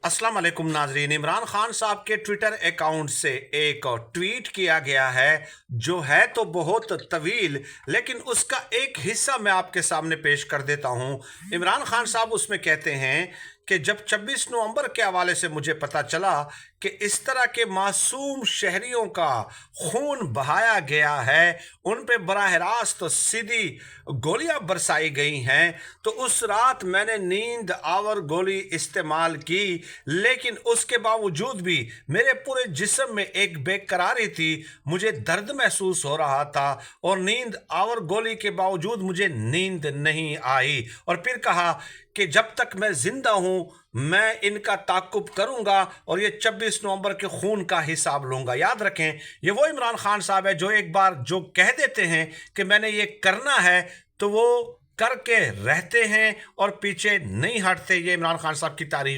अस्सलाम वालेकुम नाजरीन। इमरान खान साहब के ट्विटर अकाउंट से एक ट्वीट किया गया है जो है तो बहुत तवील, लेकिन उसका एक हिस्सा मैं आपके सामने पेश कर देता हूं। इमरान खान साहब उसमें कहते हैं कि जब 26 नवंबर के हवाले से मुझे पता चला कि इस तरह के मासूम शहरियों का खून बहाया गया है, उन पे बराह रास्त सीधी गोलियां बरसाई गई हैं, तो उस रात मैंने नींद आवर गोली इस्तेमाल की, लेकिन उसके बावजूद भी मेरे पूरे जिस्म में एक बेकरारी थी। मुझे दर्द महसूस हो रहा था और नींद आवर गोली के बावजूद मुझे नींद नहीं आई। और फिर कहा कि जब तक मैं जिंदा हूं मैं इनका ताकुब करूंगा और ये 26 नवंबर के खून का हिसाब लूंगा। याद रखें, ये वो इमरान खान साहब है जो एक बार जो कह देते हैं कि मैंने ये करना है तो वो करके रहते हैं और पीछे नहीं हटते। ये इमरान खान साहब की तारीफ